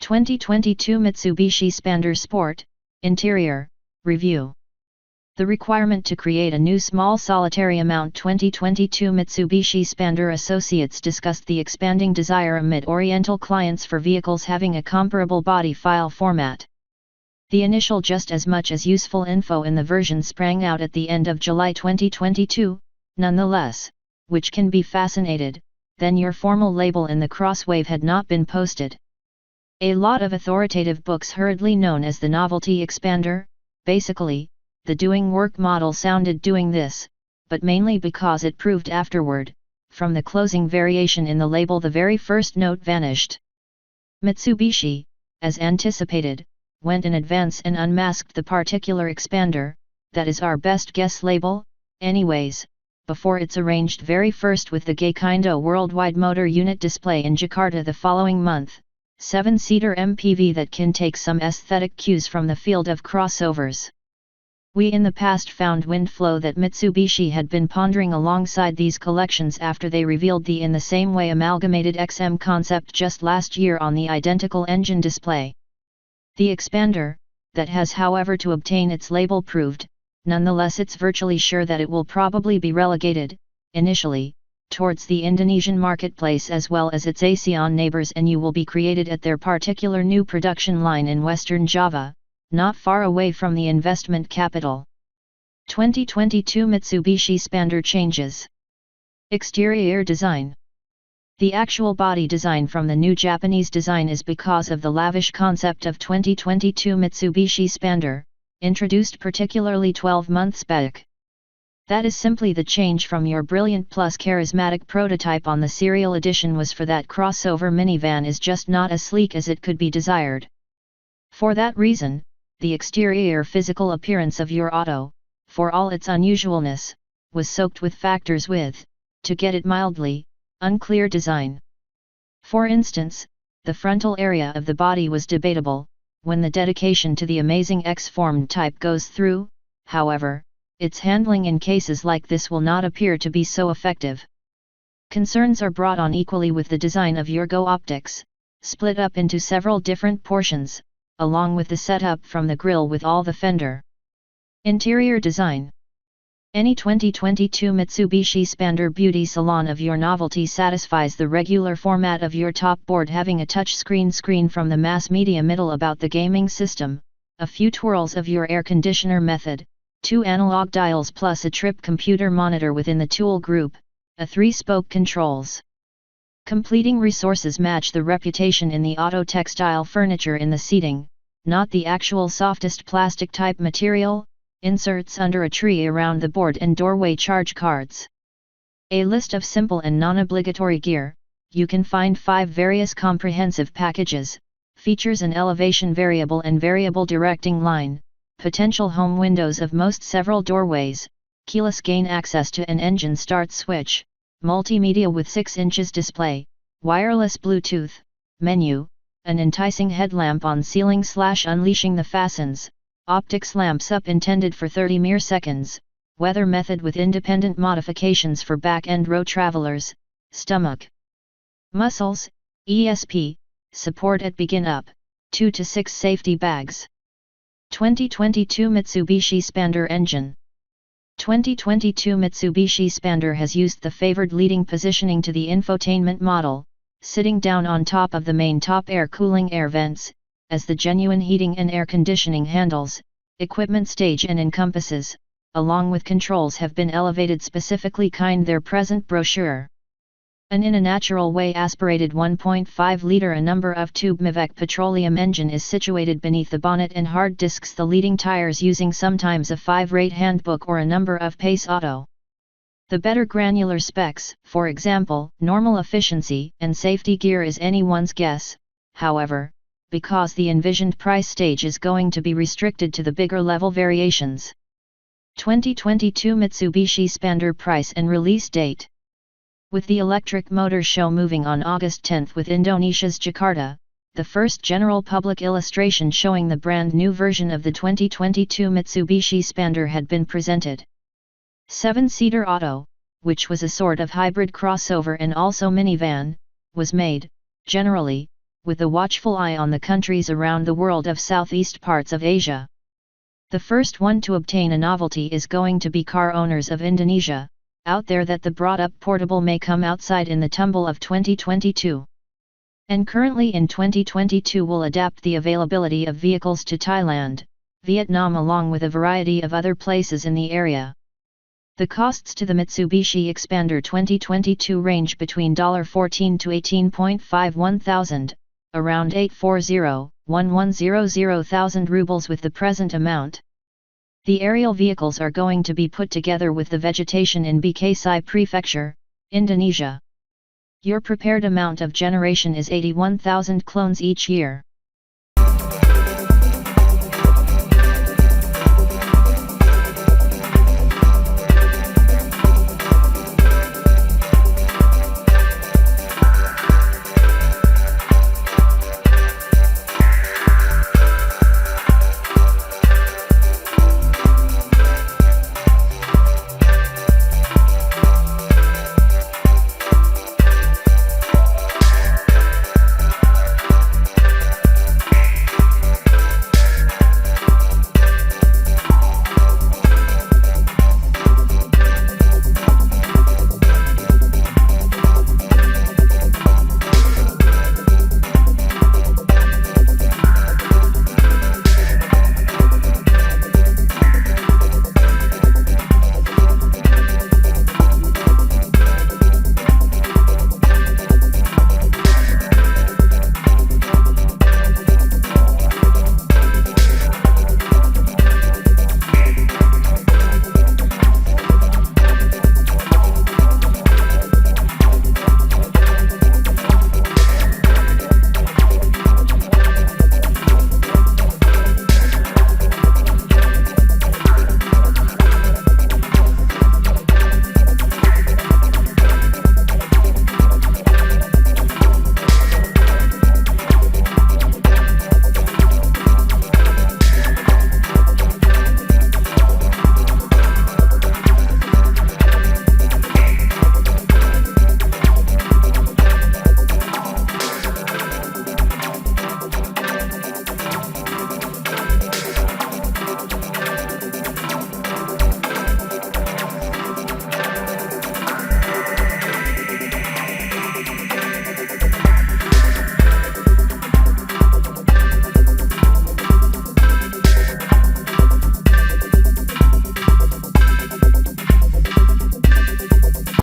2022 Mitsubishi Xpander Sport, Interior, Review. The requirement to create a new small solitary amount. 2022 Mitsubishi Xpander Associates discussed the expanding desire amid Oriental clients for vehicles having a comparable body file format. The initial just as much as useful info in the version sprang out at the end of July 2022, nonetheless, which can be fascinated, then your formal label in the crosswave had not been posted. A lot of authoritative books hurriedly known as the Novelty Xpander, basically, the doing work model sounded doing this, but mainly because it proved afterward, from the closing variation in the label the very first note vanished. Mitsubishi, as anticipated, went in advance and unmasked the particular Xpander, that is our best guess label, anyways, before it's arranged very first with the Gaikindo Worldwide Motor Unit display in Jakarta the following month. 7-seater MPV that can take some aesthetic cues from the field of crossovers. We in the past found wind flow that Mitsubishi had been pondering alongside these collections after they revealed the in the same way amalgamated XM concept just last year on the identical engine display. The Xpander, that has however to obtain its label proved, nonetheless it's virtually sure that it will probably be relegated, initially, towards the Indonesian marketplace as well as its ASEAN neighbors, and you will be created at their particular new production line in Western Java, not far away from the investment capital. 2022 Mitsubishi Xpander changes. Exterior design. The actual body design from the new Japanese design is because of the lavish concept of 2022 Mitsubishi Xpander, introduced particularly 12 months back. That is simply the change from your brilliant plus charismatic prototype on the serial edition was for that crossover minivan is just not as sleek as it could be desired. For that reason, the exterior physical appearance of your auto, for all its unusualness, was soaked with factors with, to get it mildly, unclear design. For instance, the frontal area of the body was debatable. When the dedication to the amazing X-formed type goes through, however, its handling in cases like this will not appear to be so effective. Concerns are brought on equally with the design of your Go optics, split up into several different portions, along with the setup from the grille with all the fender. Interior design. Any 2022 Mitsubishi Xpander beauty salon of your novelty satisfies the regular format of your top board, having a touchscreen screen from the mass media middle about the gaming system, a few twirls of your air conditioner method, 2 analog dials plus a trip computer monitor within the tool group, a 3-spoke controls. Completing resources match the reputation in the auto textile furniture in the seating, not the actual softest plastic type material, inserts under a tree around the board and doorway charge cards. A list of simple and non-obligatory gear. You can find 5 various comprehensive packages, features an elevation variable and variable directing line, potential home windows of most several doorways, keyless gain access to an engine start switch, multimedia with 6 inches display, wireless Bluetooth, menu, an enticing headlamp on ceiling / unleashing the fastens, optics lamps up intended for 30 mere seconds, weather method with independent modifications for back-end row travelers, stomach, muscles, ESP, support at begin up, 2 to 6 safety bags. 2022 Mitsubishi Xpander engine. 2022 Mitsubishi Xpander has used the favored leading positioning to the infotainment model, sitting down on top of the main top air cooling air vents, as the genuine heating and air conditioning handles, equipment stage and encompasses, along with controls have been elevated specifically kind their present brochure. An in a natural way aspirated 1.5-liter a number of tube Mivec petroleum engine is situated beneath the bonnet and hard disks the leading tires using sometimes a 5-rate handbook or a number of Pace Auto. The better granular specs, for example, normal efficiency and safety gear is anyone's guess, however, because the envisioned price stage is going to be restricted to the bigger level variations. 2022 Mitsubishi Xpander price and release date. With the electric motor show moving on August 10 with Indonesia's Jakarta, the first general public illustration showing the brand new version of the 2022 Mitsubishi Xpander had been presented. 7-seater auto, which was a sort of hybrid crossover and also minivan, was made, generally, with a watchful eye on the countries around the world of southeast parts of Asia. The first one to obtain a novelty is going to be car owners of Indonesia, out there that the brought-up portable may come outside in the tumble of 2022. And currently in 2022 will adapt the availability of vehicles to Thailand, Vietnam along with a variety of other places in the area. The costs to the Mitsubishi Xpander 2022 range between $14,000 to $18,510, around 840,000 rubles with the present amount. The aerial vehicles are going to be put together with the vegetation in Bekasi Prefecture, Indonesia. Your prepared amount of generation is 81,000 clones each year.